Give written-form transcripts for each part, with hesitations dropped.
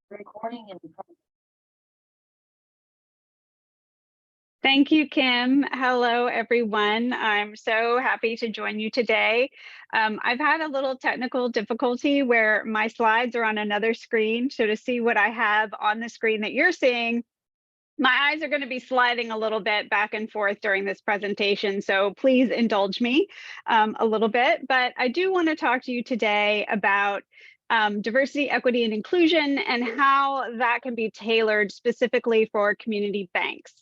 Recording in progress. Thank you, Kim. Hello, everyone. I'm so happy to join you today. I've had a little technical difficulty where my slides are on another screen. So to see what I have on the screen that you're seeing, my eyes are going to be sliding a little bit back and forth during this presentation. So please indulge me a little bit. But I do want to talk to you today about diversity, equity, and inclusion and how that can be tailored specifically for community banks.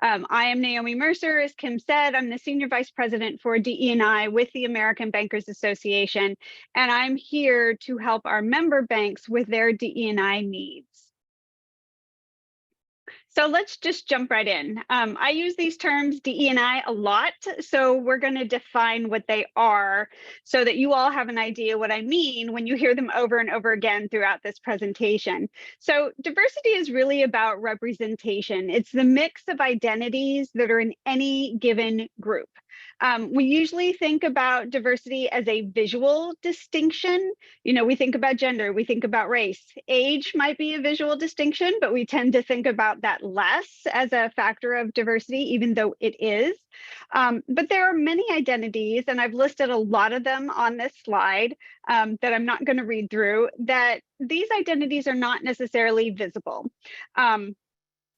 I am Naomi Mercer. As Kim said, I'm the Senior Vice President for DE&I with the American Bankers Association, and I'm here to help our member banks with their DE&I needs. So let's just jump right in. I use these terms DE&I a lot, so we're going to define what they are so that you all have an idea what I mean when you hear them over and over again throughout this presentation. So diversity is really about representation. It's the mix of identities that are in any given group. We usually think about diversity as a visual distinction. You know, we think about gender, we think about race. Age might be a visual distinction, but we tend to think about that less as a factor of diversity, even though it is. But there are many identities, and I've listed a lot of them on this slide that I'm not going to read through, that these identities are not necessarily visible.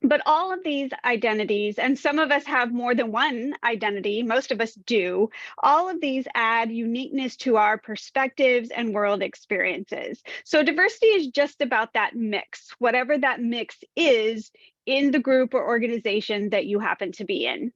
But all of these identities, and some of us have more than one identity, most of us do, all of these add uniqueness to our perspectives and world experiences. So diversity is just about that mix, whatever that mix is in the group or organization that you happen to be in.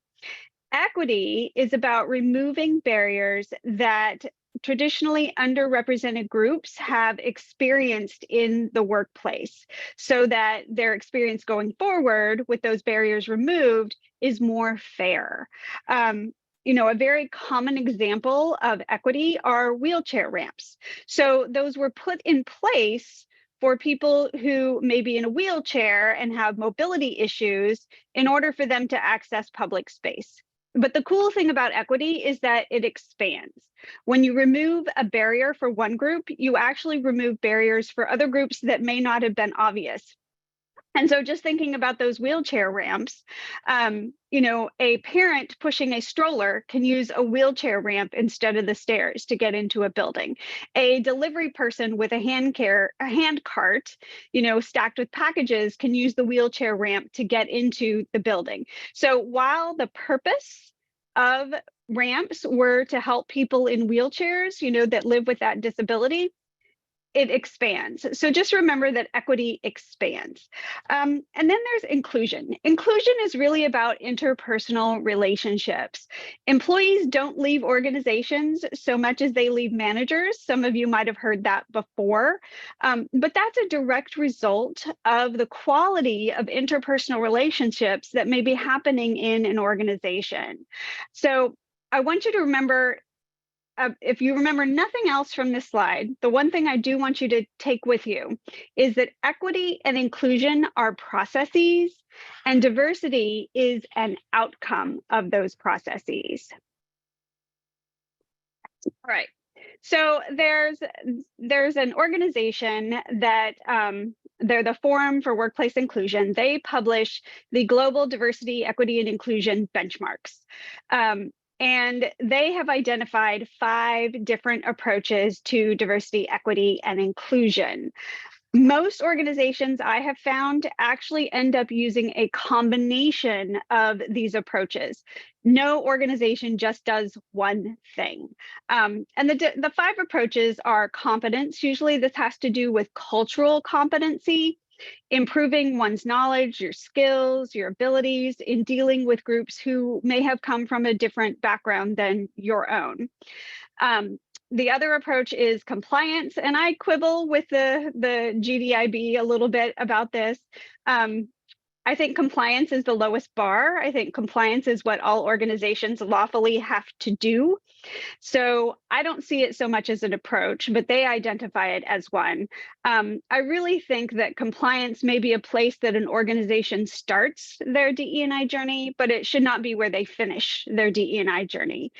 Equity is about removing barriers that traditionally underrepresented groups have experienced in the workplace so that their experience going forward with those barriers removed is more fair. You know, a very common example of equity are wheelchair ramps. So those were put in place for people who may be in a wheelchair and have mobility issues in order for them to access public space. But the cool thing about equity is that it expands. When you remove a barrier for one group, you actually remove barriers for other groups that may not have been obvious. And so just thinking about those wheelchair ramps, you know, a parent pushing a stroller can use a wheelchair ramp instead of the stairs to get into a building. A delivery person with a hand cart, you know, stacked with packages can use the wheelchair ramp to get into the building. So while the purpose of ramps were to help people in wheelchairs, you know, that live with that disability, it expands. So just remember that equity expands. And then there's inclusion. Inclusion is really about interpersonal relationships. Employees don't leave organizations so much as they leave managers. Some of you might have heard that before, but that's a direct result of the quality of interpersonal relationships that may be happening in an organization. So I want you to remember, if you remember nothing else from this slide, the one thing I do want you to take with you is that equity and inclusion are processes and diversity is an outcome of those processes. All right. So there's an organization that they're the Forum for Workplace Inclusion. They publish the Global Diversity, Equity, and Inclusion benchmarks. And they have identified 5 different approaches to diversity, equity, and inclusion. Most organizations I have found actually end up using a combination of these approaches. No organization just does one thing. And the 5 approaches are competence. Usually this has to do with cultural competency, improving one's knowledge, your skills, your abilities in dealing with groups who may have come from a different background than your own. The other approach is compliance, and I quibble with the GDIB a little bit about this. I think compliance is the lowest bar. I think compliance is what all organizations lawfully have to do. So I don't see it so much as an approach, but they identify it as one. I really think that compliance may be a place that an organization starts their DE&I journey, but it should not be where they finish their DE&I journey.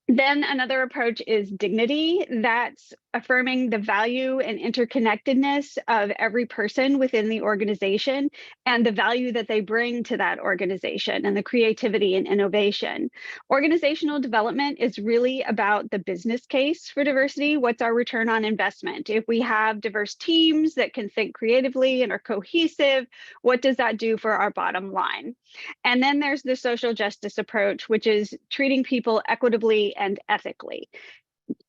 Then another approach is dignity. That's affirming the value and interconnectedness of every person within the organization and the value that they bring to that organization and the creativity and innovation. Organizational development is really about the business case for diversity. What's our return on investment? If we have diverse teams that can think creatively and are cohesive, what does that do for our bottom line? And then there's the social justice approach, which is treating people equitably and ethically.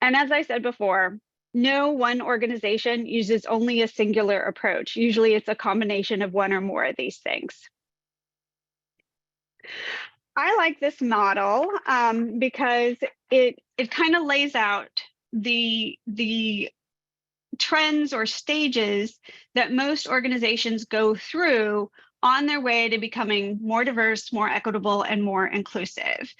And as I said before, no one organization uses only a singular approach. Usually it's a combination of one or more of these things. I like this model because it kind of lays out the trends or stages that most organizations go through on their way to becoming more diverse, more equitable, and more inclusive.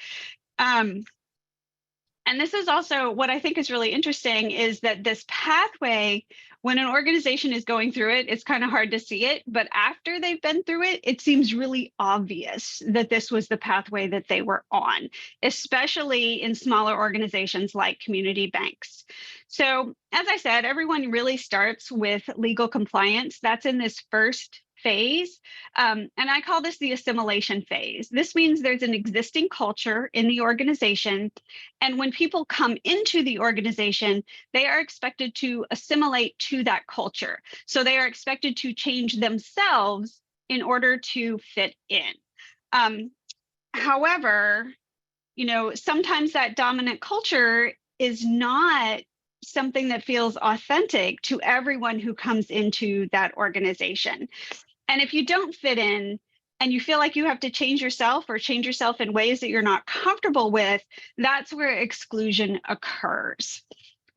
And this is also what I think is really interesting is that this pathway, when an organization is going through it, it's kind of hard to see it. But after they've been through it, it seems really obvious that this was the pathway that they were on, especially in smaller organizations like community banks. So, as I said, everyone really starts with legal compliance. That's in this first phase. And I call this the assimilation phase. This means there's an existing culture in the organization. And when people come into the organization, they are expected to assimilate to that culture. So they are expected to change themselves in order to fit in. However, sometimes that dominant culture is not something that feels authentic to everyone who comes into that organization. And if you don't fit in and you feel like you have to change yourself or change yourself in ways that you're not comfortable with, that's where exclusion occurs.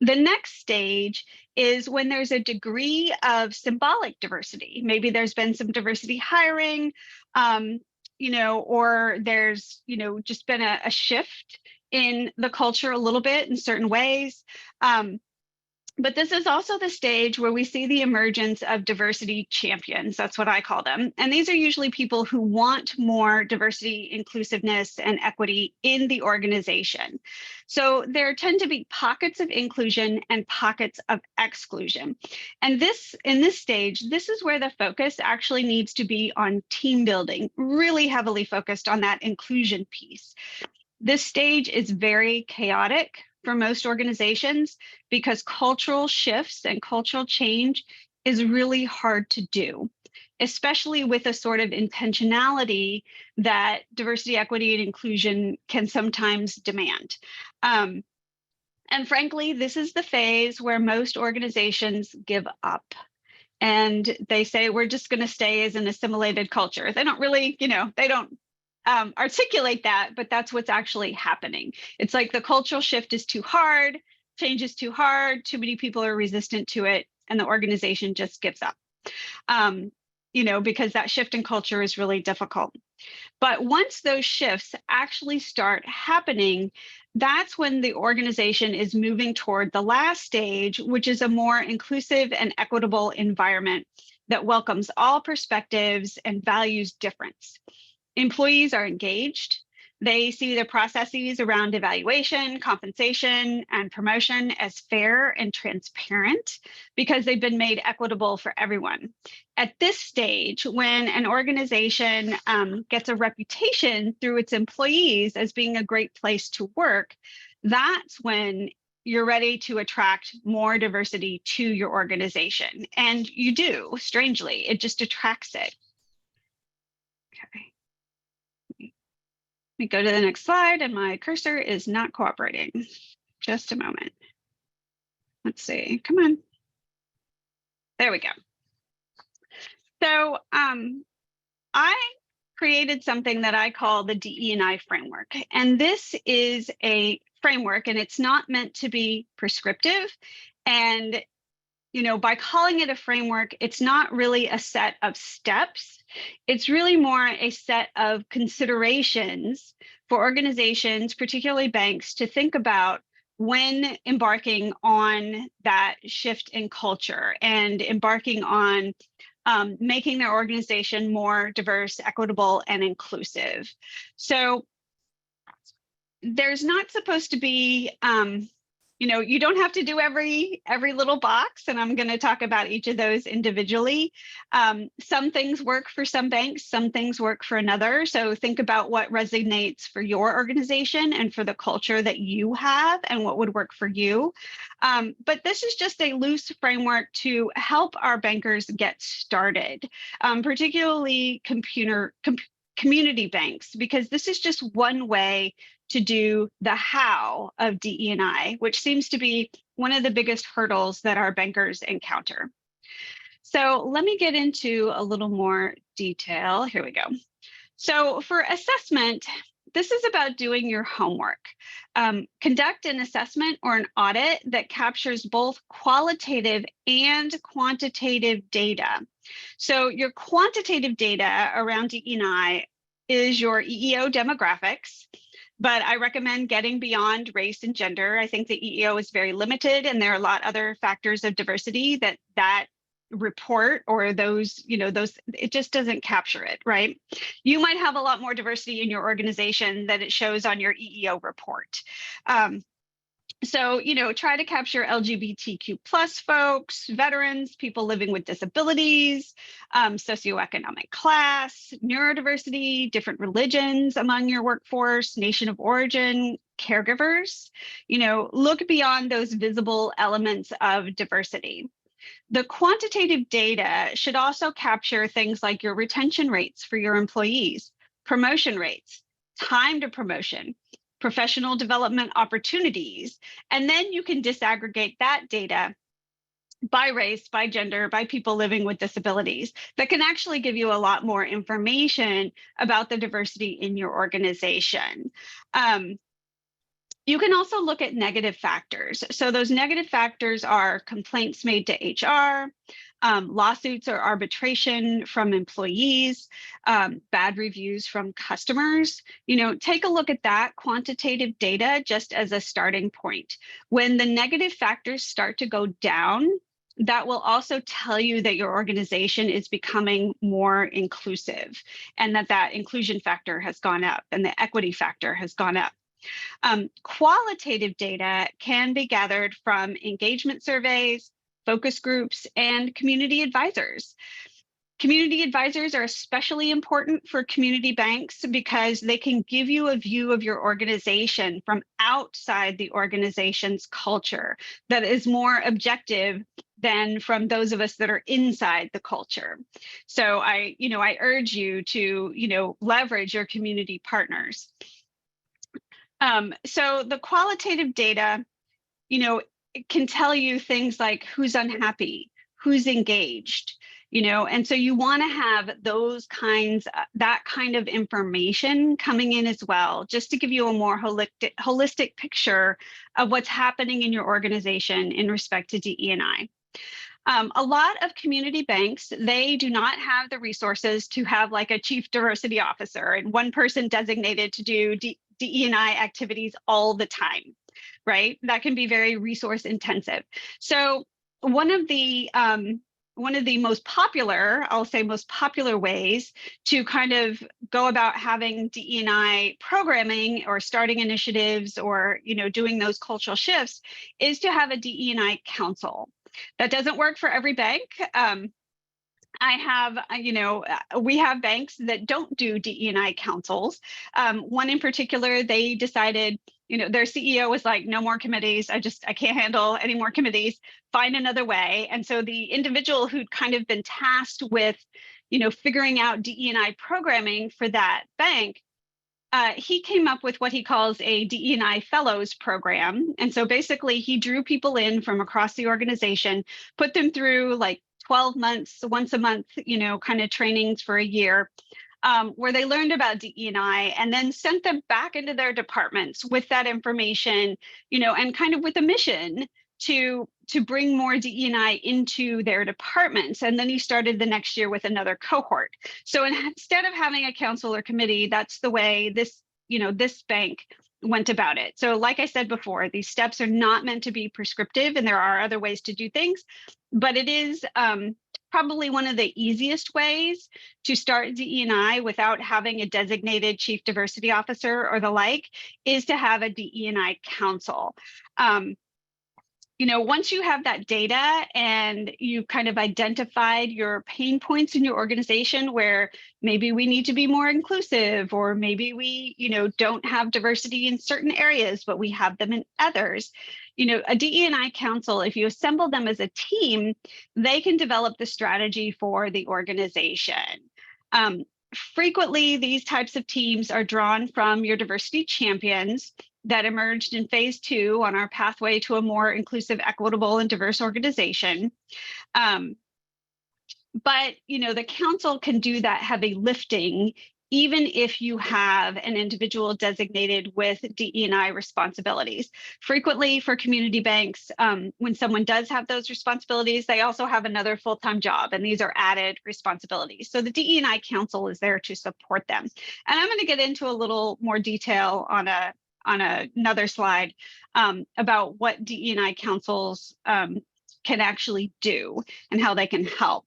The next stage is when there's a degree of symbolic diversity. Maybe there's been some diversity hiring, or there's, just been a shift in the culture a little bit in certain ways. But this is also the stage where we see the emergence of diversity champions. That's what I call them. And these are usually people who want more diversity, inclusiveness, and equity in the organization. So there tend to be pockets of inclusion and pockets of exclusion. And in this stage, this is where the focus actually needs to be on team building, really heavily focused on that inclusion piece. This stage is very chaotic for most organizations because cultural shifts and cultural change is really hard to do, especially with a sort of intentionality that diversity, equity, and inclusion can sometimes demand. And frankly, this is the phase where most organizations give up. And they say, we're just going to stay as an assimilated culture. They don't really, they don't articulate that, but that's what's actually happening. It's like the cultural shift is too hard, change is too hard, too many people are resistant to it, and the organization just gives up, because that shift in culture is really difficult. But once those shifts actually start happening, that's when the organization is moving toward the last stage, which is a more inclusive and equitable environment that welcomes all perspectives and values difference. Employees are engaged. They see the processes around evaluation, compensation, and promotion as fair and transparent because they've been made equitable for everyone. At this stage, when an organization gets a reputation through its employees as being a great place to work, that's when you're ready to attract more diversity to your organization. And you do, strangely, it just attracts it. Okay. Let me go to the next slide, and my cursor is not cooperating. Just a moment. Let's see. Come on. There we go. So I created something that I call the DE&I framework. And this is a framework, and it's not meant to be prescriptive. And by calling it a framework, it's not really a set of steps. It's really more a set of considerations for organizations, particularly banks, to think about when embarking on that shift in culture and embarking on making their organization more diverse, equitable, and inclusive. So there's not supposed to be you don't have to do every little box, and I'm going to talk about each of those individually. Some things work for some banks, some things work for another. So think about what resonates for your organization and for the culture that you have and what would work for you. But this is just a loose framework to help our bankers get started, particularly community banks, because this is just one way to do the how of DE&I, which seems to be one of the biggest hurdles that our bankers encounter. So let me get into a little more detail. Here we go. So for assessment, this is about doing your homework. Conduct an assessment or an audit that captures both qualitative and quantitative data. So your quantitative data around DE&I is your EEO demographics, but I recommend getting beyond race and gender. I think the EEO is very limited, and there are a lot of other factors of diversity that report, or those, it just doesn't capture it, right? You might have a lot more diversity in your organization than it shows on your EEO report. So, try to capture LGBTQ plus folks, veterans, people living with disabilities, socioeconomic class, neurodiversity, different religions among your workforce, nation of origin, caregivers. Look beyond those visible elements of diversity. The quantitative data should also capture things like your retention rates for your employees, promotion rates, time to promotion, professional development opportunities, and then you can disaggregate that data by race, by gender, by people living with disabilities. That can actually give you a lot more information about the diversity in your organization. You can also look at negative factors. So those negative factors are complaints made to HR, lawsuits or arbitration from employees, bad reviews from customers. Take a look at that quantitative data just as a starting point. When the negative factors start to go down, that will also tell you that your organization is becoming more inclusive, and that inclusion factor has gone up and the equity factor has gone up. Qualitative data can be gathered from engagement surveys, focus groups, and community advisors. Community advisors are especially important for community banks because they can give you a view of your organization from outside the organization's culture that is more objective than from those of us that are inside the culture. So I urge you to, leverage your community partners. So the qualitative data, it can tell you things like who's unhappy, who's engaged, and so you want to have that kind of information coming in as well, just to give you a more holistic picture of what's happening in your organization in respect to DE&I. A lot of community banks, they do not have the resources to have like a chief diversity officer and one person designated to do DE&I activities all the time, right? That can be very resource intensive. So one of the most popular ways to kind of go about having DE&I programming or starting initiatives or, doing those cultural shifts is to have a DE&I council. That doesn't work for every bank. We have banks that don't do DE&I councils. One in particular, they decided, their CEO was like, no more committees. I can't handle any more committees. Find another way. And so the individual who'd kind of been tasked with, figuring out DE&I programming for that bank, he came up with what he calls a DE&I Fellows program. And so basically he drew people in from across the organization, put them through like 12 months, once a month, kind of trainings for a year, where they learned about DE&I and then sent them back into their departments with that information, and kind of with a mission to bring more DE&I into their departments. And then he started the next year with another cohort. So instead of having a council or committee, that's the way this bank went about it. So like I said before, these steps are not meant to be prescriptive, and there are other ways to do things, but it is probably one of the easiest ways to start DE&I without having a designated chief diversity officer or the like, is to have a DE&I council. once you have that data and you've kind of identified your pain points in your organization where maybe we need to be more inclusive, or maybe we, don't have diversity in certain areas, but we have them in others, a DE&I council, if you assemble them as a team, they can develop the strategy for the organization. Frequently, these types of teams are drawn from your diversity champions that emerged in phase 2 on our pathway to a more inclusive, equitable, and diverse organization. But, the council can do that heavy lifting, even if you have an individual designated with DE&I responsibilities. Frequently for community banks, when someone does have those responsibilities, they also have another full-time job, and these are added responsibilities. So the DE&I council is there to support them. And I'm going to get into a little more detail on another slide about what DE&I councils can actually do and how they can help.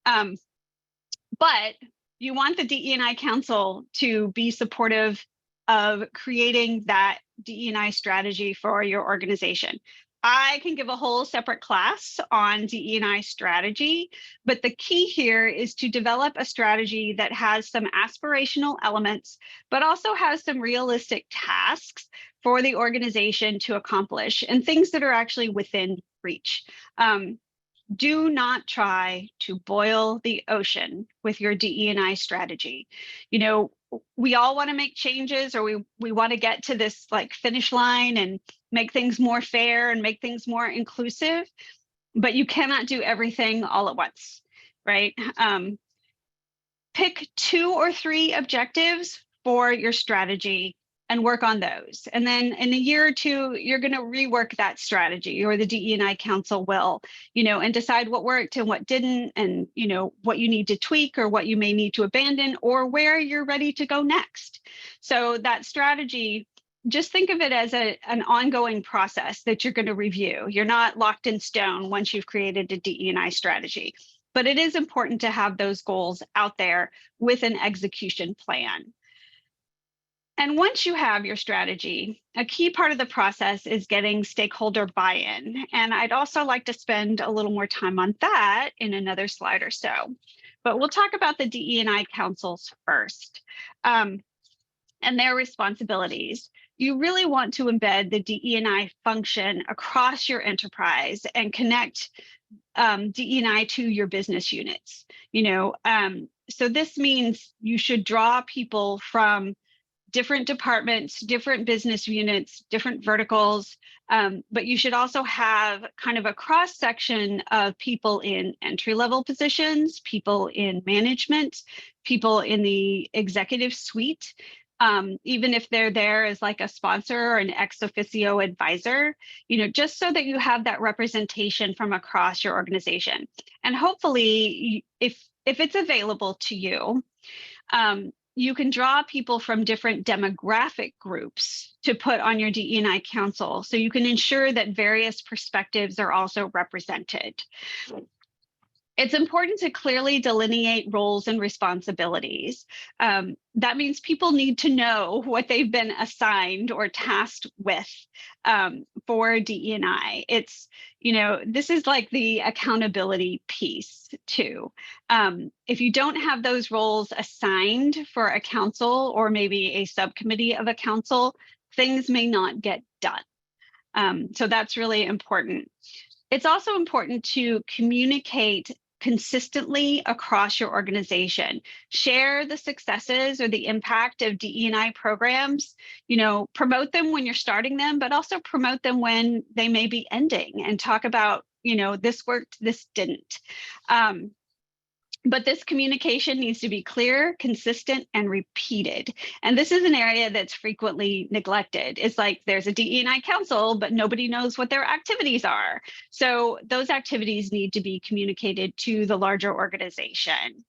But you want the DE&I council to be supportive of creating that DE&I strategy for your organization. I can give a whole separate class on DE&I strategy, but the key here is to develop a strategy that has some aspirational elements, but also has some realistic tasks for the organization to accomplish and things that are actually within reach. Do not try to boil the ocean with your DE&I strategy. We all want to make changes, or we want to get to this finish line and make things more fair and make things more inclusive, but you cannot do everything all at once, right? Pick 2 or 3 objectives for your strategy and work on those. And then in a year or 2, you're going to rework that strategy, or the DE&I council will, and decide what worked and what didn't, and, what you need to tweak or what you may need to abandon, or where you're ready to go next. So that strategy, just think of it as an ongoing process that you're going to review. You're not locked in stone once you've created a DE&I strategy, but it is important to have those goals out there with an execution plan. And once you have your strategy, a key part of the process is getting stakeholder buy-in. And I'd also like to spend a little more time on that in another slide or so. But we'll talk about the DE&I councils first and their responsibilities. You really want to embed the DE&I function across your enterprise and connect DE&I to your business units. So this means you should draw people from different departments, different business units, different verticals, but you should also have kind of a cross section of people in entry-level positions, people in management, people in the executive suite, even if they're there as a sponsor or an ex officio advisor, just so that you have that representation from across your organization. And hopefully, if it's available to you, you can draw people from different demographic groups to put on your DE&I council, so you can ensure that various perspectives are also represented. It's important to clearly delineate roles and responsibilities. That means people need to know what they've been assigned or tasked with for DE&I. It's, this is the accountability piece too. If you don't have those roles assigned for a council or maybe a subcommittee of a council, things may not get done. So that's really important. It's also important to communicate consistently across your organization. Share the successes or the impact of DE&I programs, promote them when you're starting them, but also promote them when they may be ending, and talk about, this worked, this didn't. But this communication needs to be clear, consistent, and repeated. And this is an area that's frequently neglected. It's there's a DE&I council, but nobody knows what their activities are. So those activities need to be communicated to the larger organization.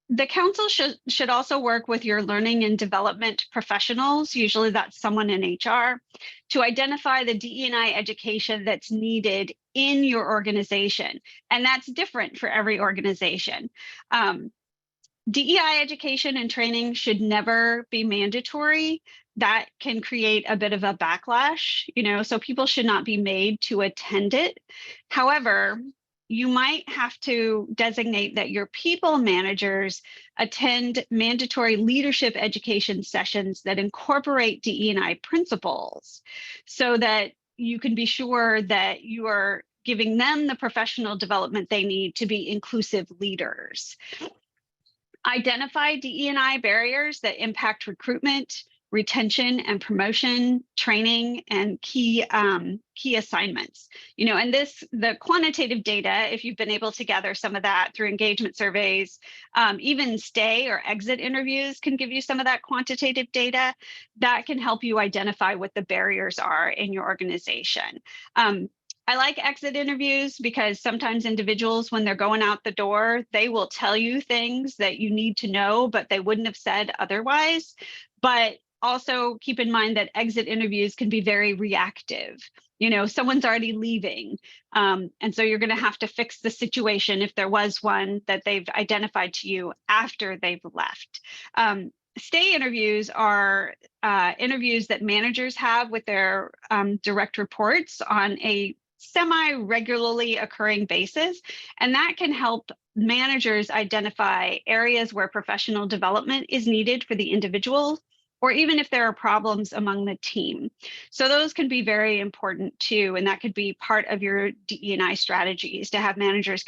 The council should also work with your learning and development professionals, usually that's someone in HR, to identify the DE&I education that's needed in your organization. And that's different for every organization. DEI education and training should never be mandatory, that can create a bit of a backlash, so people should not be made to attend it. However, you might have to designate that your people managers attend mandatory leadership education sessions that incorporate DE&I principles so that you can be sure that you are giving them the professional development they need to be inclusive leaders. Identify DE&I barriers that impact recruitment, retention, and promotion, training, and key assignments. And the quantitative data, if you've been able to gather some of that through engagement surveys, even stay or exit interviews can give you some of that quantitative data that can help you identify what the barriers are in your organization. I like exit interviews because sometimes individuals, when they're going out the door, they will tell you things that you need to know, but they wouldn't have said otherwise. But also keep in mind that exit interviews can be very reactive. Someone's already leaving. And so you're going to have to fix the situation if there was one that they've identified to you after they've left. Stay interviews are interviews that managers have with their direct reports on a semi-regularly occurring basis, and that can help managers identify areas where professional development is needed for the individual, or even if there are problems among the team. So those can be very important too, and that could be part of your DE&I strategies to have managers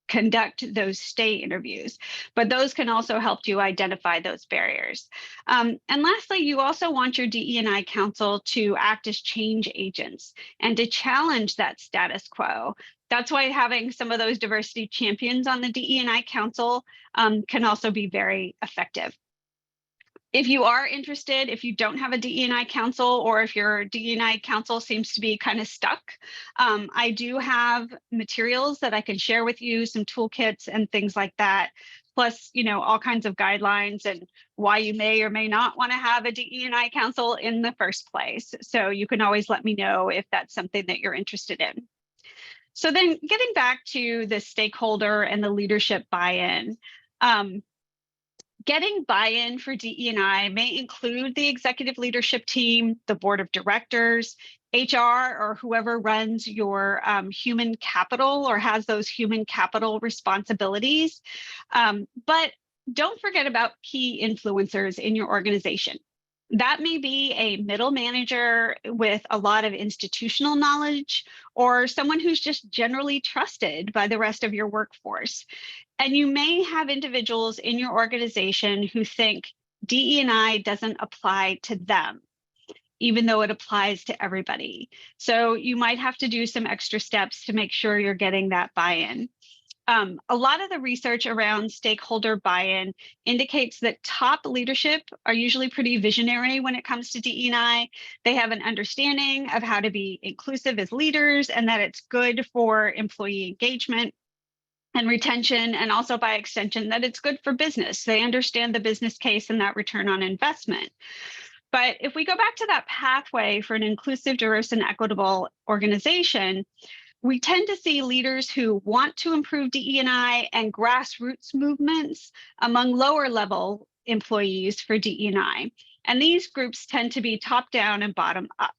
conduct those stay interviews, but those can also help you identify those barriers. And lastly, you also want your DE&I council to act as change agents and to challenge that status quo. That's why having some of those diversity champions on the DE&I council can also be very effective. If you are interested, if you don't have a DE&I council, or if your DE&I council seems to be kind of stuck, I do have materials that I can share with you, some toolkits and things like that, plus, all kinds of guidelines and why you may or may not want to have a DE&I council in the first place. So you can always let me know if that's something that you're interested in. So then getting back to the stakeholder and the leadership buy-in, getting buy-in for DE&I may include the executive leadership team, the board of directors, HR, or whoever runs your human capital or has those human capital responsibilities. But don't forget about key influencers in your organization. That may be a middle manager with a lot of institutional knowledge, or someone who's just generally trusted by the rest of your workforce. And you may have individuals in your organization who think DE&I doesn't apply to them, even though it applies to everybody. So you might have to do some extra steps to make sure you're getting that buy-in. A lot of the research around stakeholder buy-in indicates that top leadership are usually pretty visionary when it comes to DE&I. They have an understanding of how to be inclusive as leaders and that it's good for employee engagement and retention, and also by extension that it's good for business. They understand the business case and that return on investment. But if we go back to that pathway for an inclusive, diverse, and equitable organization, we tend to see leaders who want to improve DE&I and grassroots movements among lower level employees for DE&I. And these groups tend to be top down and bottom up.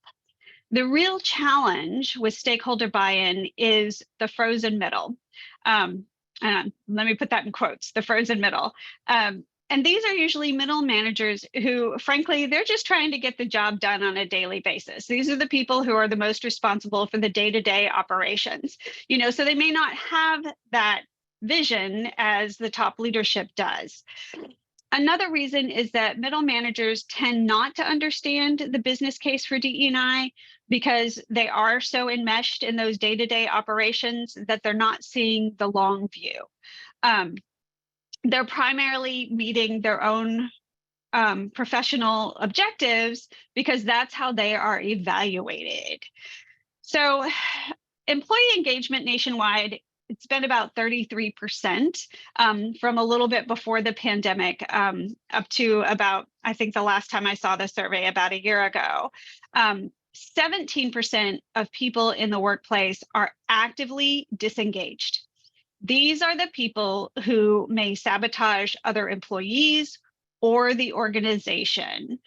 The real challenge with stakeholder buy-in is the frozen middle. Let me put that in quotes, the frozen middle. And these are usually middle managers who, frankly, they're just trying to get the job done on a daily basis. These are the people who are the most responsible for the day-to-day operations, so they may not have that vision as the top leadership does. Another reason is that middle managers tend not to understand the business case for DE&I because they are so enmeshed in those day-to-day operations that they're not seeing the long view. They're primarily meeting their own professional objectives because that's how they are evaluated. So employee engagement nationwide, it's been about 33% from a little bit before the pandemic up to about, I think the last time I saw the survey about a year ago. 17% of people in the workplace are actively disengaged. These are the people who may sabotage other employees or the organization.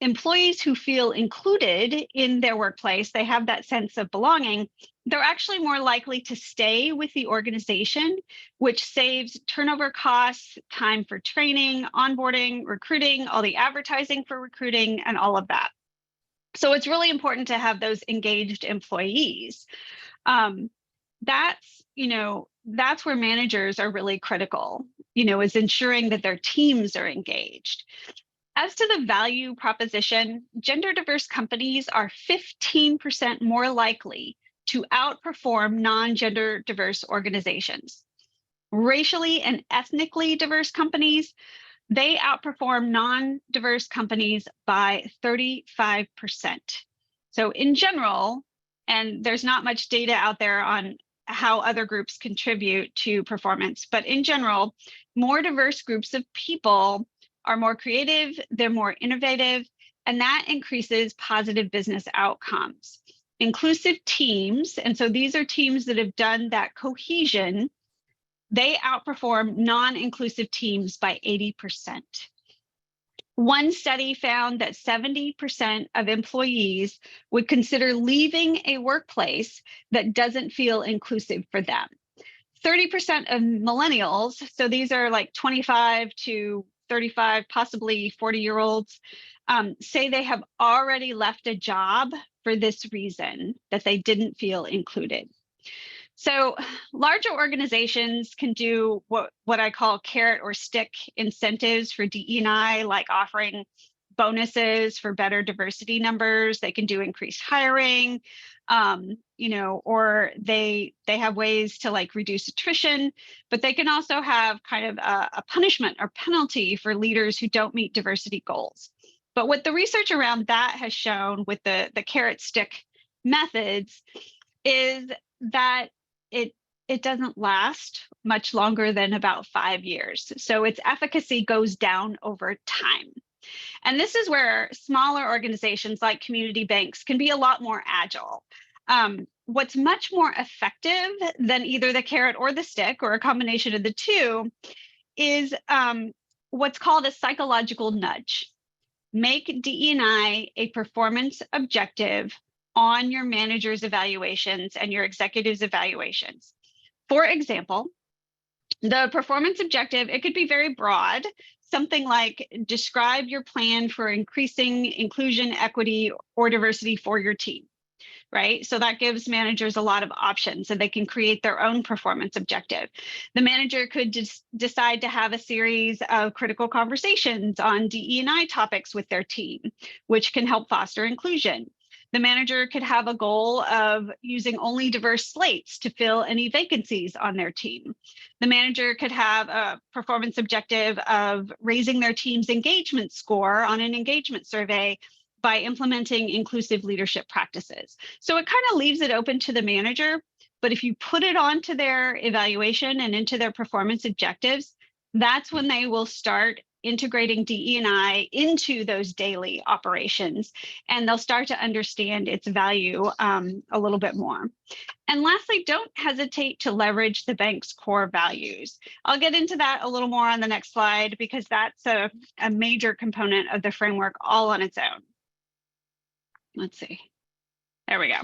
Employees who feel included in their workplace, they have that sense of belonging, they're actually more likely to stay with the organization, which saves turnover costs, time for training, onboarding, recruiting, all the advertising for recruiting, and all of that. So it's really important to have those engaged employees. That's where managers are really critical, is ensuring that their teams are engaged. As to the value proposition, gender diverse companies are 15% more likely to outperform non-gender diverse organizations. Racially and ethnically diverse companies, they outperform non-diverse companies by 35%. So in general, and there's not much data out there on how other groups contribute to performance, but in general, more diverse groups of people are more creative, they're more innovative, and that increases positive business outcomes. Inclusive teams, and so these are teams that have done that cohesion, they outperform non-inclusive teams by 80%. One study found that 70% of employees would consider leaving a workplace that doesn't feel inclusive for them. 30% of millennials, so these are like 25 to 35, possibly 40-year-olds, say they have already left a job for this reason, that they didn't feel included. So larger organizations can do what I call carrot or stick incentives for DE&I, like offering bonuses for better diversity numbers. They can do increased hiring, or they have ways to like reduce attrition, but they can also have kind of a punishment or penalty for leaders who don't meet diversity goals. But what the research around that has shown with the carrot stick methods is that it doesn't last much longer than about 5 years. So its efficacy goes down over time. And this is where smaller organizations like community banks can be a lot more agile. What's much more effective than either the carrot or the stick, or a combination of the two, is what's called a psychological nudge. Make DE&I a performance objective on your manager's evaluations and your executives' evaluations. For example, the performance objective, it could be very broad, something like describe your plan for increasing inclusion, equity, or diversity for your team, right? So that gives managers a lot of options and they can create their own performance objective. The manager could just decide to have a series of critical conversations on DE&I topics with their team, which can help foster inclusion. The manager could have a goal of using only diverse slates to fill any vacancies on their team. The manager could have a performance objective of raising their team's engagement score on an engagement survey by implementing inclusive leadership practices. So it kind of leaves it open to the manager, but if you put it onto their evaluation and into their performance objectives, that's when they will start integrating DE&I into those daily operations, and they'll start to understand its value a little bit more. And lastly, don't hesitate to leverage the bank's core values. I'll get into that a little more on the next slide because that's a major component of the framework all on its own. Let's see. There we go.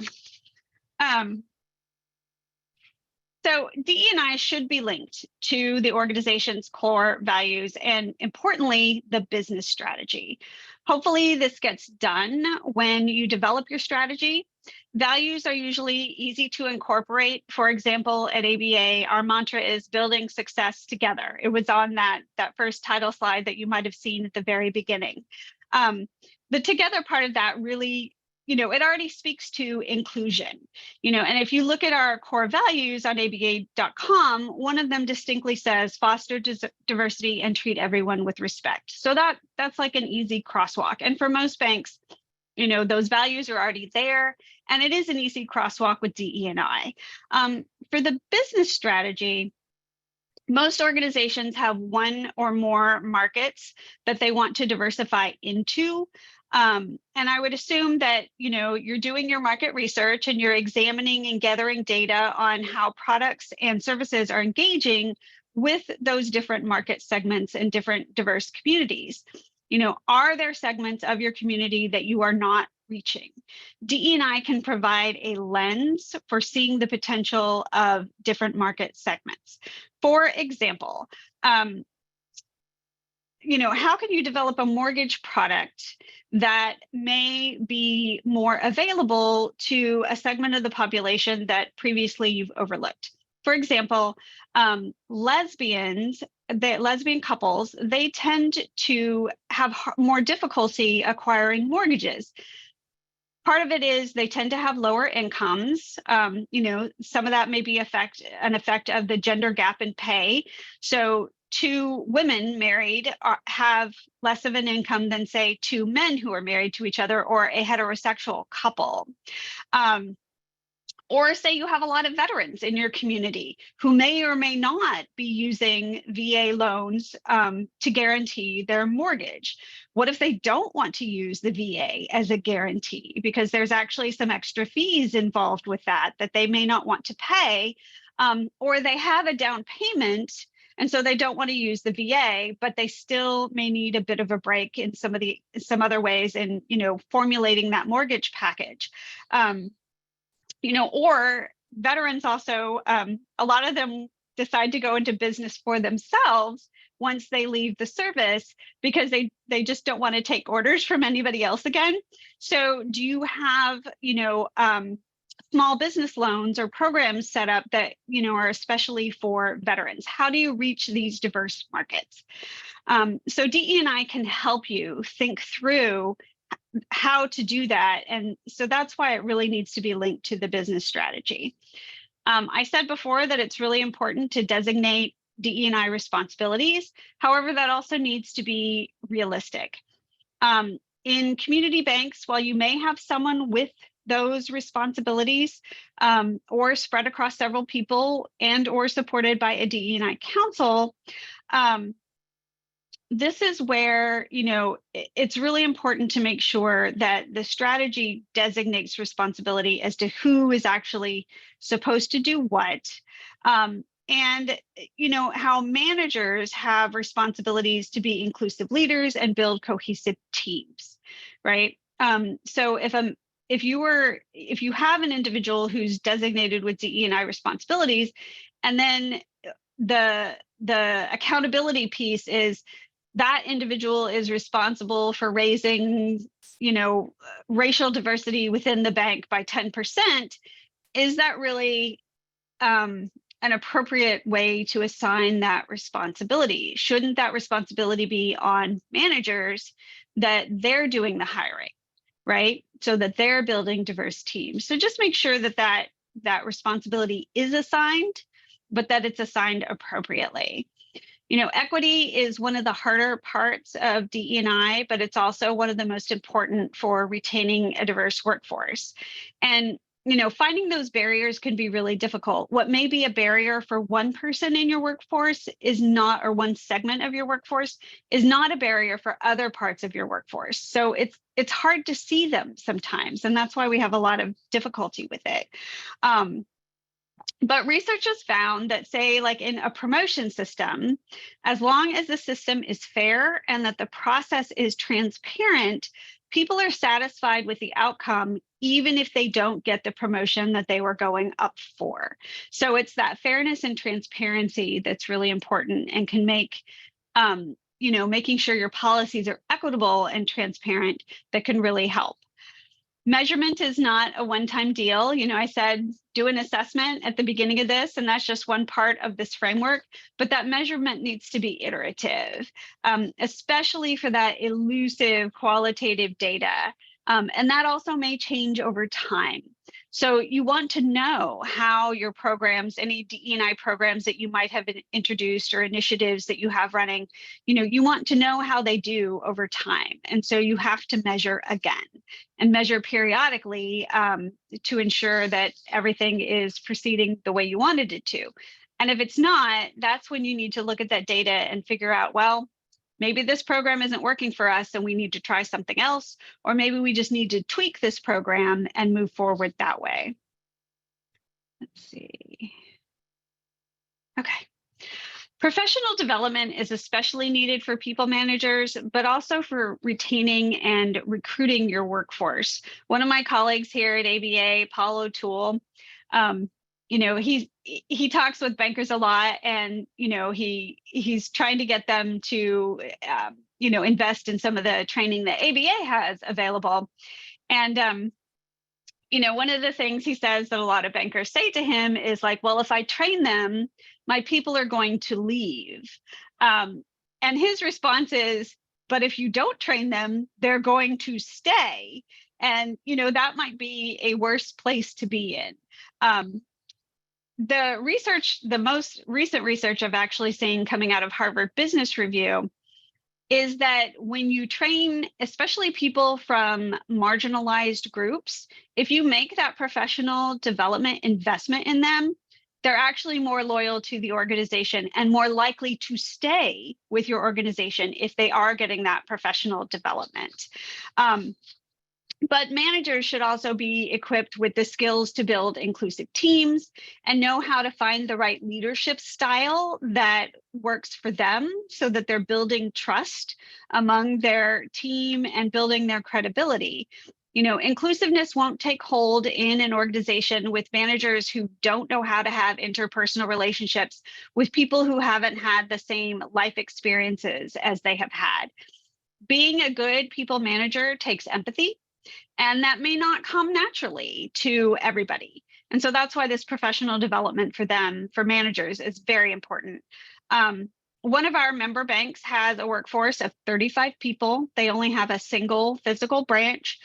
So DE&I should be linked to the organization's core values and, importantly, the business strategy. Hopefully, this gets done when you develop your strategy. Values are usually easy to incorporate. For example, at ABA, our mantra is building success together. It was on that first title slide that you might have seen at the very beginning. The together part of that really, it already speaks to inclusion, and if you look at our core values on aba.com, one of them distinctly says foster diversity and treat everyone with respect. So that's like an easy crosswalk. And for most banks, those values are already there, and it is an easy crosswalk with DE&I. For the business strategy, most organizations have one or more markets that they want to diversify into. And I would assume that, you're doing your market research and you're examining and gathering data on how products and services are engaging with those different market segments and different diverse communities. Are there segments of your community that you are not reaching? DE&I can provide a lens for seeing the potential of different market segments. For example, how can you develop a mortgage product that may be more available to a segment of the population that previously you've overlooked? For example, lesbian couples, they tend to have more difficulty acquiring mortgages. Part of it is they tend to have lower incomes. Some of that may be an effect of the gender gap in pay. So two women married have less of an income than, say, two men who are married to each other, or a heterosexual couple. Or say you have a lot of veterans in your community who may or may not be using VA loans to guarantee their mortgage. What if they don't want to use the VA as a guarantee? Because there's actually some extra fees involved with that they may not want to pay, or they have a down payment and so they don't want to use the VA, but they still may need a bit of a break in some other ways in, formulating that mortgage package. Or veterans also, a lot of them decide to go into business for themselves once they leave the service because they just don't want to take orders from anybody else again. So do you have, small business loans or programs set up that, are especially for veterans? How do you reach these diverse markets? So DE&I can help you think through how to do that. And so that's why it really needs to be linked to the business strategy. I said before that it's really important to designate DE&I responsibilities. However, that also needs to be realistic. In community banks, while you may have someone with those responsibilities or spread across several people and or supported by a DE&I council, this is where, it's really important to make sure that the strategy designates responsibility as to who is actually supposed to do what. And, how managers have responsibilities to be inclusive leaders and build cohesive teams, right? So if you have an individual who's designated with DE&I responsibilities, and then the accountability piece is that individual is responsible for raising, racial diversity within the bank by 10%, is that really an appropriate way to assign that responsibility? Shouldn't that responsibility be on managers that they're doing the hiring, right? So that they're building diverse teams. So just make sure that responsibility is assigned, but that it's assigned appropriately. Equity is one of the harder parts of DE&I, but it's also one of the most important for retaining a diverse workforce. And, finding those barriers can be really difficult. What may be a barrier for one person in your workforce is not, or one segment of your workforce is not a barrier for other parts of your workforce. So it's hard to see them sometimes. And that's why we have a lot of difficulty with it. But research has found that, say, like in a promotion system, as long as the system is fair and that the process is transparent, people are satisfied with the outcome, even if they don't get the promotion that they were going up for. So it's that fairness and transparency that's really important and can make, making sure your policies are equitable and transparent that can really help. Measurement is not a one-time deal. I said do an assessment at the beginning of this, and that's just one part of this framework, but that measurement needs to be iterative, especially for that elusive qualitative data. And that also may change over time. So you want to know how your programs, any DE&I programs that you might have introduced or initiatives that you have running, you want to know how they do over time. And so you have to measure again and measure periodically to ensure that everything is proceeding the way you wanted it to. And if it's not, that's when you need to look at that data and figure out, well, maybe this program isn't working for us and we need to try something else, or maybe we just need to tweak this program and move forward that way. Let's see. Okay. Professional development is especially needed for people managers, but also for retaining and recruiting your workforce. One of my colleagues here at ABA, Paul O'Toole, um, he talks with bankers a lot, and he's trying to get them to invest in some of the training that ABA has available. And one of the things he says that a lot of bankers say to him is like, well, if I train them, my people are going to leave. And his response is, but if you don't train them, they're going to stay. And, that might be a worse place to be in. The most recent research I've actually seen coming out of Harvard Business Review is that when you train, especially people from marginalized groups, if you make that professional development investment in them, they're actually more loyal to the organization and more likely to stay with your organization if they are getting that professional development. But managers should also be equipped with the skills to build inclusive teams and know how to find the right leadership style that works for them so that they're building trust among their team and building their credibility. Inclusiveness won't take hold in an organization with managers who don't know how to have interpersonal relationships with people who haven't had the same life experiences as they have had. Being a good people manager takes empathy, and that may not come naturally to everybody. And so that's why this professional development for them, for managers, is very important. One of our member banks has a workforce of 35 people. They only have a single physical branch.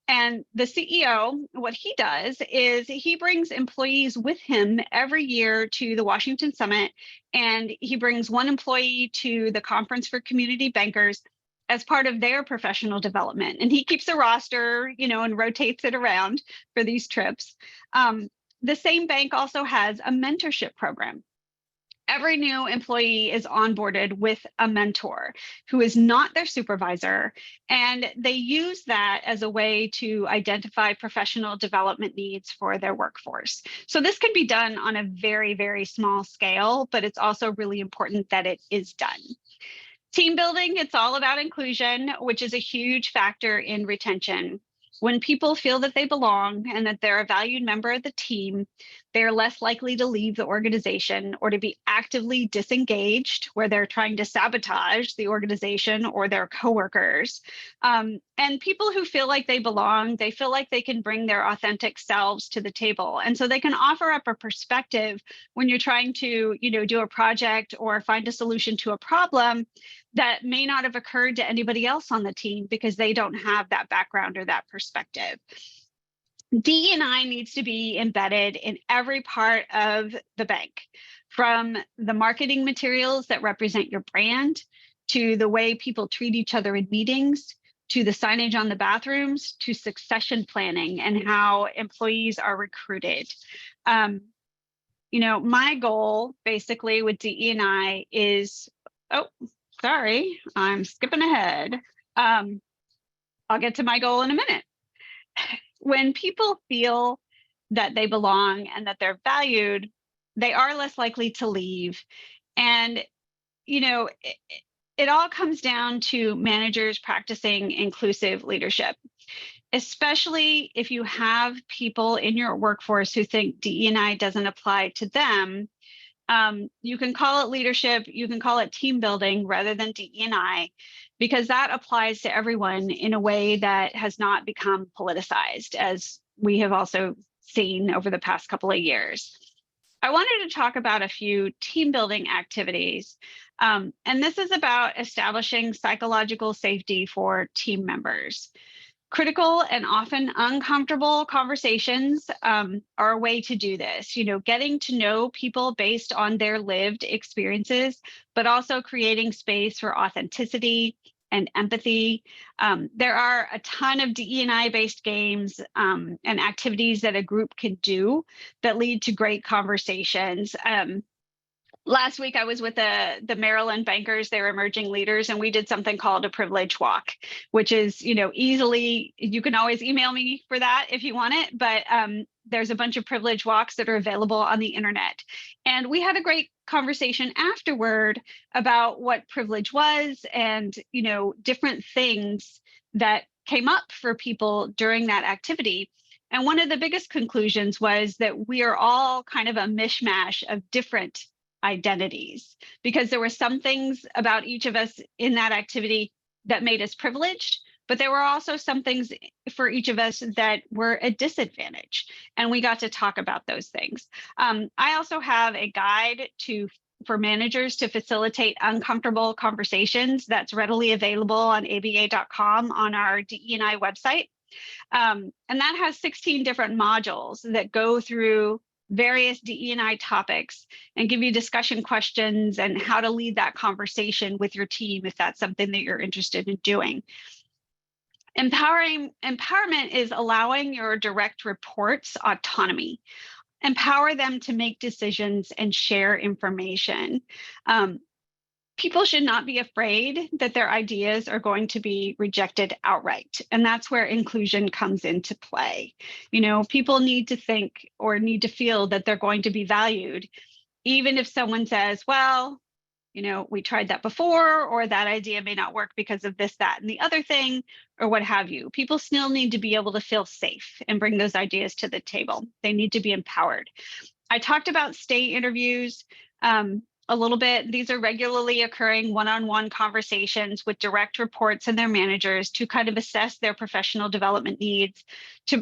And the CEO, what he does is he brings employees with him every year to the Washington Summit, and he brings one employee to the Conference for Community Bankers as part of their professional development. And he keeps a roster, and rotates it around for these trips. The same bank also has a mentorship program. Every new employee is onboarded with a mentor who is not their supervisor, and they use that as a way to identify professional development needs for their workforce. So this can be done on a very, very small scale, but it's also really important that it is done. Team building, it's all about inclusion, which is a huge factor in retention. When people feel that they belong and that they're a valued member of the team, they're less likely to leave the organization or to be actively disengaged, where they're trying to sabotage the organization or their coworkers. And people who feel like they belong, they feel like they can bring their authentic selves to the table. And so they can offer up a perspective when you're trying to, do a project or find a solution to a problem that may not have occurred to anybody else on the team because they don't have that background or that perspective. DE&I needs to be embedded in every part of the bank, from the marketing materials that represent your brand, to the way people treat each other in meetings, to the signage on the bathrooms, to succession planning and how employees are recruited. My goal basically with DE&I is, sorry, I'm skipping ahead. I'll get to my goal in a minute. When people feel that they belong and that they're valued, they are less likely to leave. And, it all comes down to managers practicing inclusive leadership, especially if you have people in your workforce who think DE&I doesn't apply to them. You can call it leadership, you can call it team building rather than DE&I, because that applies to everyone in a way that has not become politicized, as we have also seen over the past couple of years. I wanted to talk about a few team building activities, and this is about establishing psychological safety for team members. Critical and often uncomfortable conversations are a way to do this, getting to know people based on their lived experiences, but also creating space for authenticity and empathy. There are a ton of DE&I based games and activities that a group can do that lead to great conversations. Last week, I was with the Maryland bankers, they're emerging leaders, and we did something called a privilege walk, which is, easily, you can always email me for that if you want it, but there's a bunch of privilege walks that are available on the internet. And we had a great conversation afterward about what privilege was and, different things that came up for people during that activity. And one of the biggest conclusions was that we are all kind of a mishmash of different identities, because there were some things about each of us in that activity that made us privileged, but there were also some things for each of us that were a disadvantage. And we got to talk about those things. I also have a guide for managers to facilitate uncomfortable conversations that's readily available on aba.com on our DE&I website. And that has 16 different modules that go through various DE&I topics and give you discussion questions and how to lead that conversation with your team if that's something that you're interested in doing. Empowerment is allowing your direct reports autonomy. Empower them to make decisions and share information. People should not be afraid that their ideas are going to be rejected outright. And that's where inclusion comes into play. People need to think or need to feel that they're going to be valued, even if someone says, well, we tried that before, or that idea may not work because of this, that, and the other thing, or what have you. People still need to be able to feel safe and bring those ideas to the table. They need to be empowered. I talked about stay interviews a little bit. These are regularly occurring one-on-one conversations with direct reports and their managers to kind of assess their professional development needs,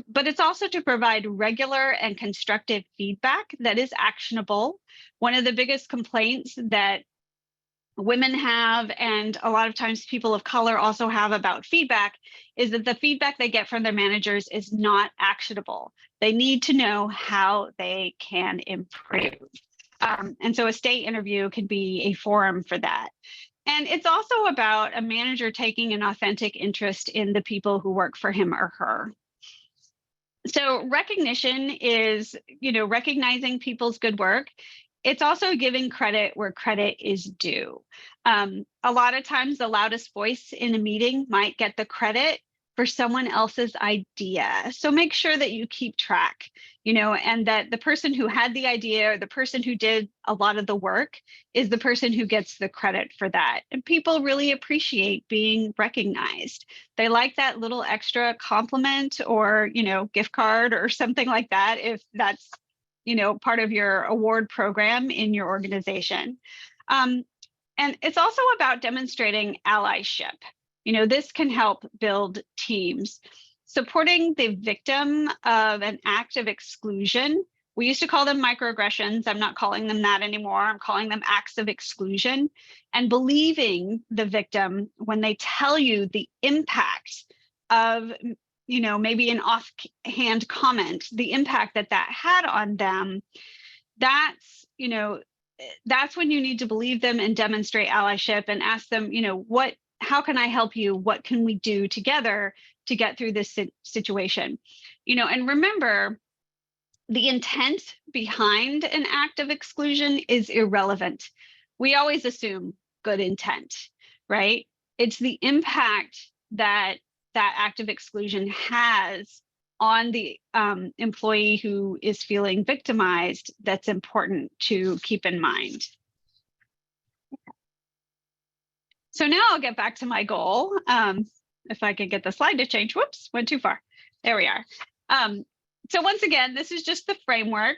but it's also to provide regular and constructive feedback that is actionable. One of the biggest complaints that women have, and a lot of times people of color also have about feedback, is that the feedback they get from their managers is not actionable. They need to know how they can improve. And so a stay interview could be a forum for that. And it's also about a manager taking an authentic interest in the people who work for him or her. So recognition is, recognizing people's good work. It's also giving credit where credit is due. A lot of times the loudest voice in a meeting might get the credit for someone else's idea. So make sure that you keep track, and that the person who had the idea or the person who did a lot of the work is the person who gets the credit for that. And people really appreciate being recognized. They like that little extra compliment or, gift card or something like that, if that's, part of your award program in your organization. And it's also about demonstrating allyship. This can help build teams. Supporting the victim of an act of exclusion. We used to call them microaggressions. I'm not calling them that anymore. I'm calling them acts of exclusion. And believing the victim when they tell you the impact of, maybe an offhand comment, the impact that had on them. That's when you need to believe them and demonstrate allyship and ask them, how can I help you? What can we do together to get through this situation? And remember, the intent behind an act of exclusion is irrelevant. We always assume good intent, right? It's the impact that act of exclusion has on the employee who is feeling victimized that's important to keep in mind. So now I'll get back to my goal. If I could get the slide to change. Whoops, went too far. There we are. So once again, this is just the framework.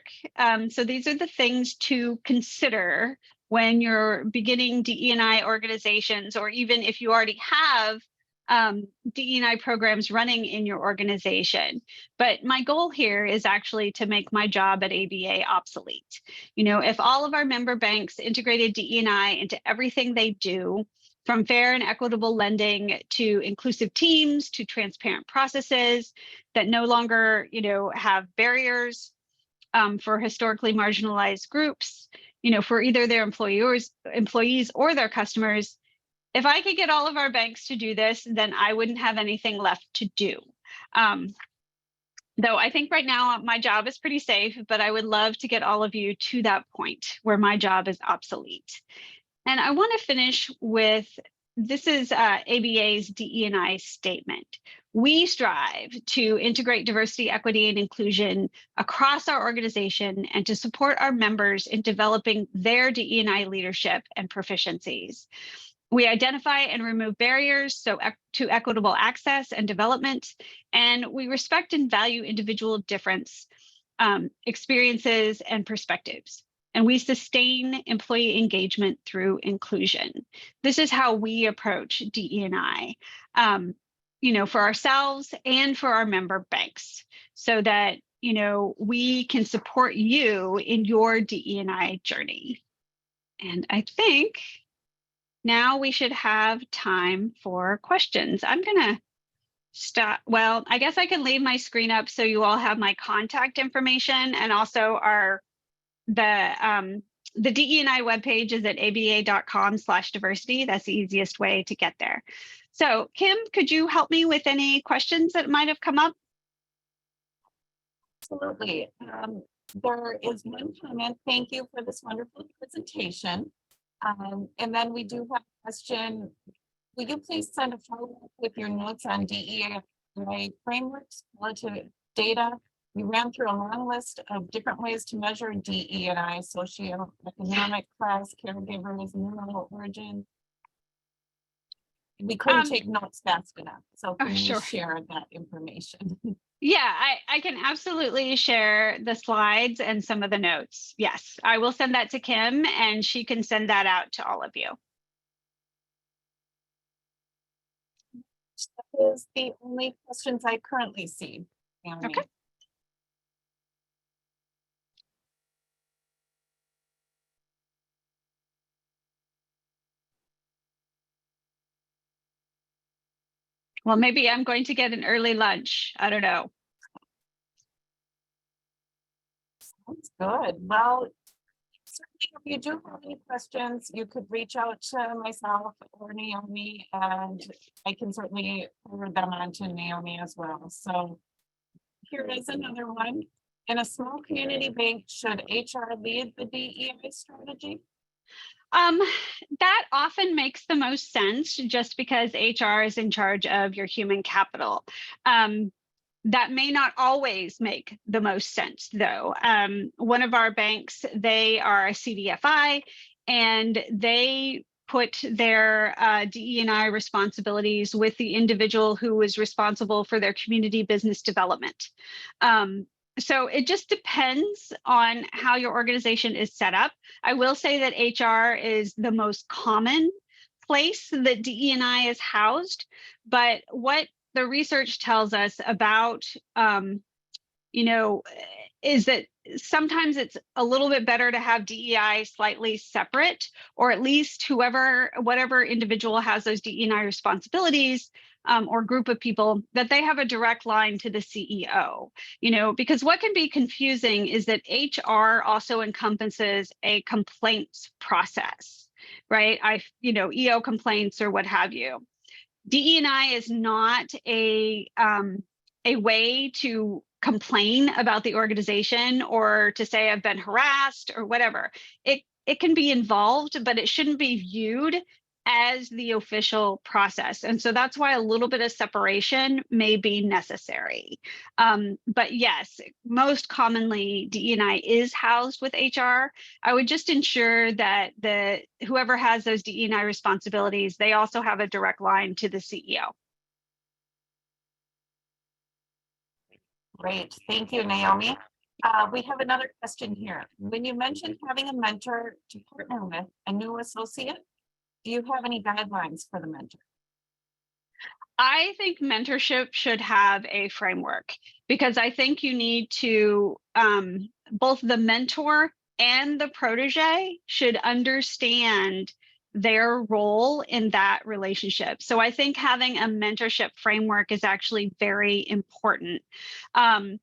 So these are the things to consider when you're beginning DE&I organizations, or even if you already have DE&I programs running in your organization. But my goal here is actually to make my job at ABA obsolete. If all of our member banks integrated DE&I into everything they do, from fair and equitable lending to inclusive teams to transparent processes that no longer, have barriers for historically marginalized groups, for either their employees or their customers. If I could get all of our banks to do this, then I wouldn't have anything left to do. Though I think right now my job is pretty safe, but I would love to get all of you to that point where my job is obsolete. And I want to finish with this is ABA's DE&I statement. We strive to integrate diversity, equity, and inclusion across our organization and to support our members in developing their DE&I leadership and proficiencies. We identify and remove barriers to equitable access and development, and we respect and value individual difference, experiences, and perspectives. And we sustain employee engagement through inclusion. This is how we approach DE&I, for ourselves and for our member banks, so that we can support you in your DE&I journey. And I think now we should have time for questions. I'm going to stop. Well, I guess I can leave my screen up so you all have my contact information, and also the DE&I webpage is at aba.com/diversity. That's the easiest way to get there. So Kim, could you help me with any questions that might have come up? Absolutely. There is one comment. Thank you for this wonderful presentation. And then we do have a question. Will you please send a follow-up with your notes on DEI frameworks, qualitative data? We ran through a long list of different ways to measure DEI, socioeconomic, class, caregivers, mineral origin. We couldn't take notes fast enough. So can you share that information? Yeah, I can absolutely share the slides and some of the notes. Yes, I will send that to Kim and she can send that out to all of you. That is the only questions I currently see. Okay. Well, maybe I'm going to get an early lunch. I don't know. Sounds good. Well, certainly if you do have any questions, you could reach out to myself or Naomi, and I can certainly forward them on to Naomi as well. So here is another one. In a small community bank, should HR lead the DEI strategy? That often makes the most sense just because HR is in charge of your human capital. That may not always make the most sense, though. One of our banks, they are a CDFI, and they put their DE&I responsibilities with the individual who is responsible for their community business development. So it just depends on how your organization is set up. I will say that HR is the most common place that DE&I is housed, but what the research tells us about, is that sometimes it's a little bit better to have DEI slightly separate, or at least whatever individual has those DEI responsibilities, or group of people, that they have a direct line to the CEO, because what can be confusing is that HR also encompasses a complaints process, right? EO complaints or what have you. DE&I is not a way to complain about the organization or to say I've been harassed or whatever. It can be involved, but it shouldn't be viewed as the official process. And so that's why a little bit of separation may be necessary. But yes, most commonly DE&I is housed with HR. I would just ensure that whoever has those DE&I responsibilities, they also have a direct line to the CEO. Great, thank you, Naomi. We have another question here. When you mentioned having a mentor to partner with a new associate, do you have any guidelines for the mentor? I think mentorship should have a framework, because I think you need to, both the mentor and the protege should understand their role in that relationship. So I think having a mentorship framework is actually very important. And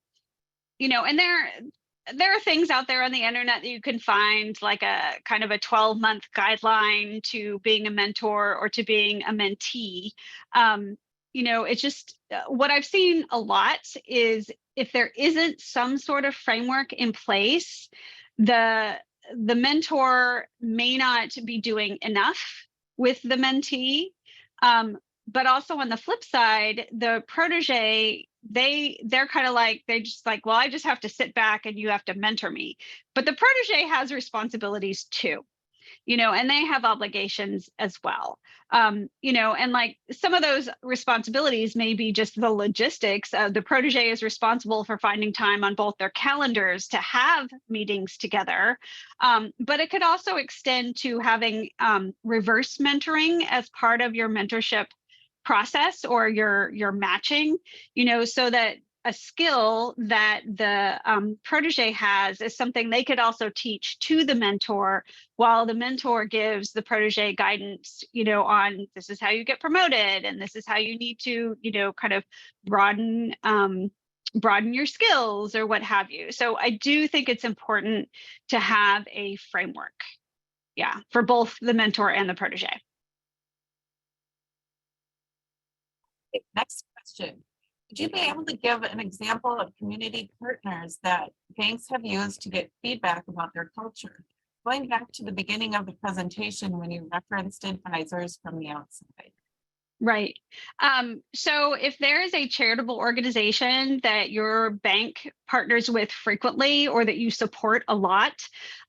there are things out there on the internet that you can find, like a kind of a 12-month guideline to being a mentor or to being a mentee. It's just what I've seen a lot is if there isn't some sort of framework in place, the mentor may not be doing enough with the mentee. But also on the flip side, the protege, they're kind of like, they're just like, well, I just have to sit back and you have to mentor me. But the protege has responsibilities too, and they have obligations as well. And like some of those responsibilities may be just the logistics. The protege is responsible for finding time on both their calendars to have meetings together. But it could also extend to having reverse mentoring as part of your mentorship process or your matching, so that a skill that the protege has is something they could also teach to the mentor, while the mentor gives the protege guidance, on this is how you get promoted and this is how you need to, kind of broaden your skills or what have you. So I do think it's important to have a framework, for both the mentor and the protege. Okay, next question. Would you be able to give an example of community partners that banks have used to get feedback about their culture? Going back to the beginning of the presentation when you referenced advisors from the outside. Right. So if there is a charitable organization that your bank partners with frequently or that you support a lot,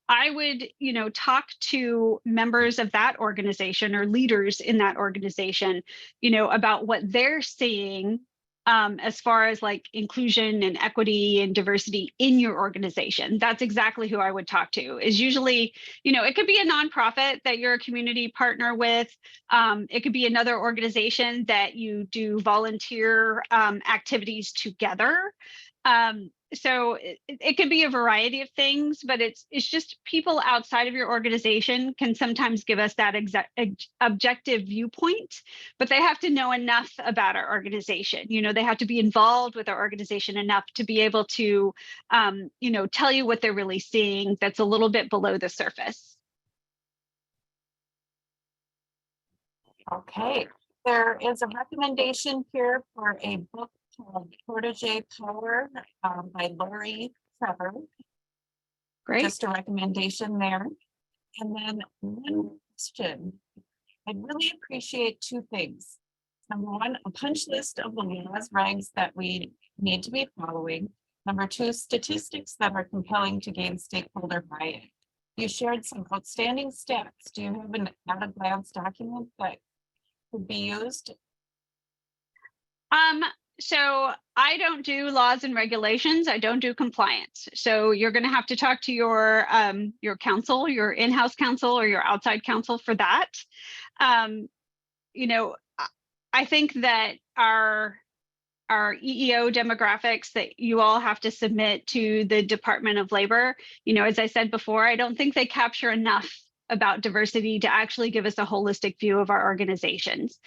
I would, talk to members of that organization or leaders in that organization, about what they're seeing as far as like inclusion and equity and diversity in your organization. That's exactly who I would talk to. Is usually, it could be a nonprofit that you're a community partner with. It could be another organization that you do volunteer activities together. So it could be a variety of things, but it's just people outside of your organization can sometimes give us that objective viewpoint, but they have to know enough about our organization. They have to be involved with our organization enough to be able to, tell you what they're really seeing that's a little bit below the surface. Okay, there is a recommendation here for a book called Protege Power by Lori Trevor. Great. Just a recommendation there. And then one question. I'd really appreciate two things. Number one, a punch list of the laws, regs that we need to be following. Number two, statistics that are compelling to gain stakeholder buy-in. You shared some outstanding stats. Do you have an at-a-glance document that could be used? So I don't do laws and regulations. I don't do compliance. So you're going to have to talk to your counsel, your in-house counsel or your outside counsel for that. I think that our EEO demographics that you all have to submit to the Department of Labor, as I said before, I don't think they capture enough about diversity to actually give us a holistic view of our organizations.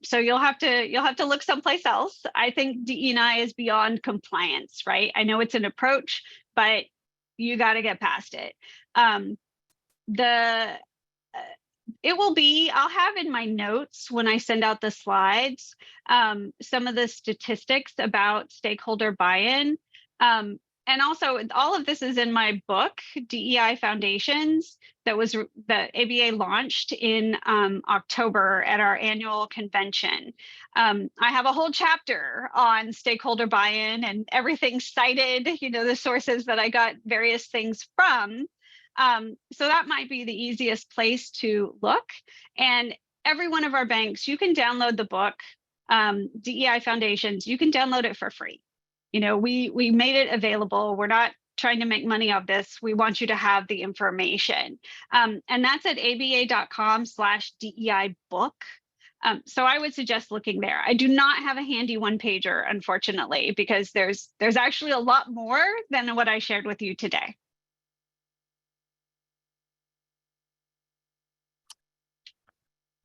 So you'll have to look someplace else. I think DE&I is beyond compliance, right? I know it's an approach, but you got to get past it. I'll have in my notes when I send out the slides, some of the statistics about stakeholder buy-in. And also all of this is in my book, DEI Foundations, that ABA launched in October at our annual convention. I have a whole chapter on stakeholder buy-in and everything cited, the sources that I got various things from. So that might be the easiest place to look. And every one of our banks, you can download the book, DEI Foundations, you can download it for free. We made it available. We're not trying to make money off this. We want you to have the information. And that's at aba.com/DEI book. So I would suggest looking there. I do not have a handy one-pager, unfortunately, because there's actually a lot more than what I shared with you today.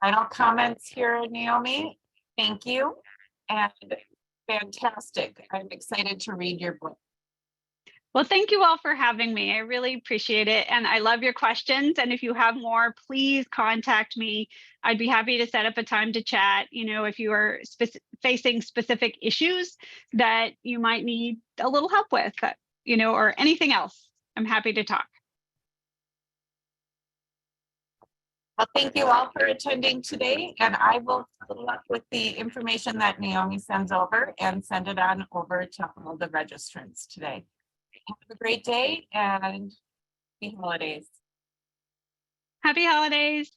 Final comments here, Naomi. Thank you. And fantastic. I'm excited to read your book. Well, thank you all for having me. I really appreciate it. And I love your questions. And if you have more, please contact me. I'd be happy to set up a time to chat. If you are facing specific issues that you might need a little help with, or anything else, I'm happy to talk. Well, thank you all for attending today, and I will follow up with the information that Naomi sends over and send it on over to all the registrants today. Have a great day and happy holidays. Happy holidays.